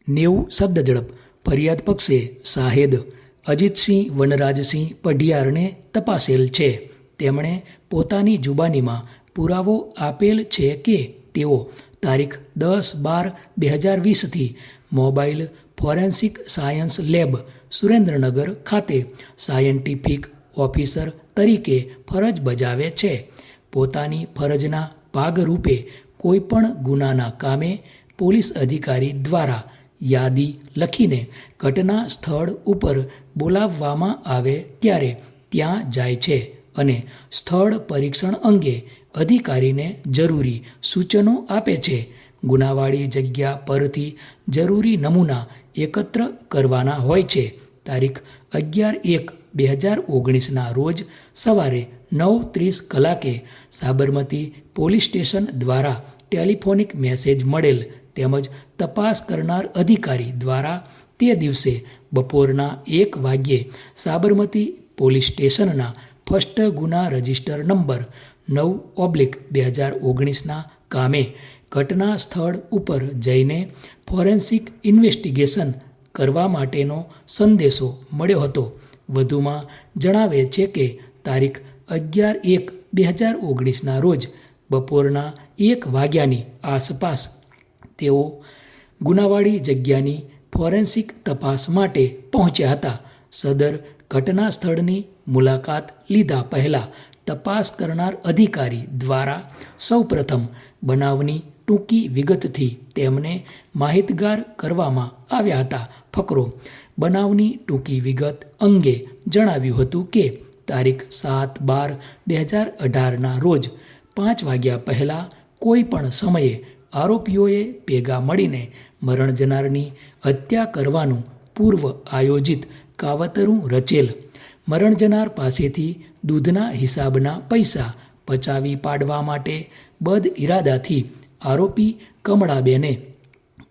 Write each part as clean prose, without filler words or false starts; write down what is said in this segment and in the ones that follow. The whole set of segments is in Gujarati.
90 શબ્દ ઝડપ ફરિયાદ પક્ષે શાહેદ અજીતસિંહ વનરાજસિંહ પઢિયારને તપાસેલ છે. તેમણે પોતાની જુબાનીમાં પુરાવો આપેલ છે કે તેઓ તારીખ 10/12/2020થી mobile forensic science lab Surendranagar ખાતે સાયન્ટિફિક ઓફિસર તરીકે ફરજ બજાવે છે. પોતાની ફરજના ભાગરૂપે કોઈપણ ગુનાના કામે પોલીસ અધિકારી દ્વારા યાદી લખીને ઘટના સ્થળ ઉપર બોલાવવામાં આવે ત્યારે ત્યાં જાય છે અને સ્થળ પરીક્ષણ અંગે અધિકારીને જરૂરી સૂચનો આપે છે. ગુનાવાળી જગ્યા પરથી જરૂરી નમૂના એકત્ર કરવાના હોય છે. તારીખ 11/1/2019ના રોજ સવારે 9:30 કલાકે સાબરમતી પોલીસ સ્ટેશન દ્વારા ટેલિફોનિક મેસેજ મળેલ તેમજ તપાસ કરનાર અધિકારી દ્વારા તે દિવસે બપોરના 1 વાગ્યે સાબરમતી પોલીસ સ્ટેશનના ફર્સ્ટ ગુના રજિસ્ટર નંબર 9/2019ના કામે ઘટના સ્થળ ઉપર જઈને ફોરેન્સિક ઇન્વેસ્ટિગેશન કરવા માટેનો સંદેશો મળ્યો હતો. વધુમાં જણાવે છે કે તારીખ 11/1/2019ના રોજ બપોરના 1 વાગ્યાની આસપાસ તેઓ ગુનાવાળી જગ્યાની ફોરેન્સિક તપાસ માટે પહોંચ્યા હતા. સદર ઘટના સ્થળની મુલાકાત લીધા પહેલાં તપાસ કરનાર અધિકારી દ્વારા સૌપ્રથમ બનાવની ટૂંકી વિગતથી તેમને માહિતગાર કરવામાં આવ્યા હતા. ફકરો: બનાવની ટૂંકી વિગત અંગે જણાવ્યું હતું કે તારીખ 7/12/2018ના રોજ 5 વાગ્યા પહેલાં કોઈ પણ સમયે આરોપીઓએ ભેગા મળીને મરણ જનારની હત્યા કરવાનું પૂર્વ આયોજિત કાવતરું રચેલ. મરણ જનાર પાસેથી દૂધના હિસાબના પૈસા પચાવી પાડવા માટે બદઇરાદાથી આરોપી કમળાબેને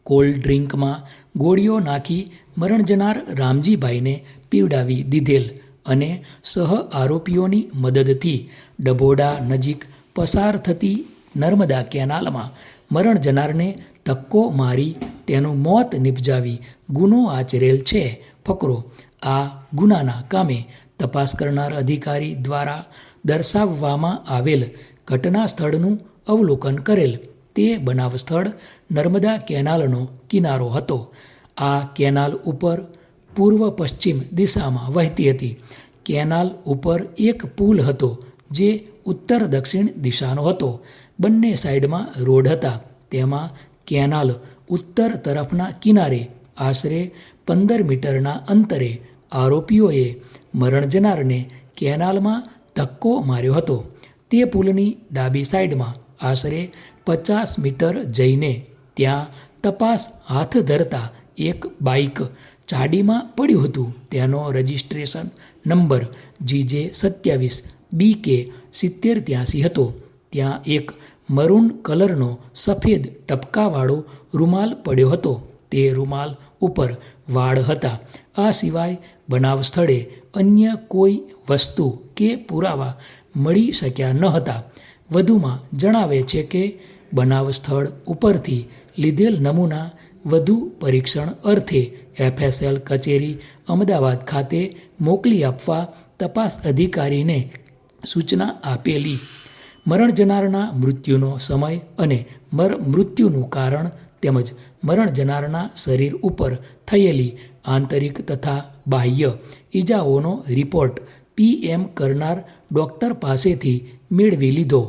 કોલ્ડ ડ્રિંકમાં ગોળીઓ નાખી મરણ જનાર રામજીભાઈને પીવડાવી દીધેલ અને સહ આરોપીઓની મદદથી ડભોડા નજીક પસાર થતી નર્મદા કેનાલમાં મરણ જનારને ધક્કો મારી તેનું મોત નિપજાવી ગુનો આચરેલ છે. ફકરો: આ ગુનાના કામે તપાસ કરનાર અધિકારી દ્વારા દર્શાવવામાં આવેલ ઘટના સ્થળનું અવલોકન કરેલ. તે બનાવ સ્થળ નર્મદા કેનાલનો કિનારો હતો. આ કેનાલ ઉપર પૂર્વ પશ્ચિમ દિશામાં વહેતી હતી. કેનાલ ઉપર એક પુલ હતો જે ઉત્તર દક્ષિણ દિશાનો હતો. બંને સાઈડમાં રોડ હતા. તેમાં કેનાલ ઉત્તર તરફના કિનારે આશરે 15 મીટરના અંતરે આરોપીઓએ મરણ જનારને કેનાલમાં ધક્કો માર્યો હતો. તે પુલની ડાબી સાઈડમાં આશરે 50 મીટર જઈને ત્યાં તપાસ હાથ ધરતા એક બાઇક ચાડીમાં પડ્યું હતું. તેનો રજિસ્ટ્રેશન નંબર GJ27BK7083 હતો. ત્યાં એક મરૂન કલરનો સફેદ ટપકાવાળો રૂમાલ પડ્યો હતો. તે રૂમાલ ઉપર વાળ હતા. આ સિવાય બનાવ સ્થળે અન્ય કોઈ વસ્તુ કે પુરાવા મળી શક્યા ન હતા. વધુમાં જણાવે છે કે બનાવ સ્થળ ઉપરથી લીધેલ નમૂના વધુ પરીક્ષણ અર્થે FSL કચેરી અમદાવાદ ખાતે મોકલી આપવા તપાસ અધિકારીને સૂચના આપેલી. મરણ જનારના મૃત્યુનો સમય અને મૃત્યુનું કારણ તેમજ મરણ જનારના શરીર ઉપર થયેલી આંતરિક તથા બાહ્ય ઈજાઓનો રિપોર્ટ PM કરનાર ડૉક્ટર પાસેથી મેળવી લીધો.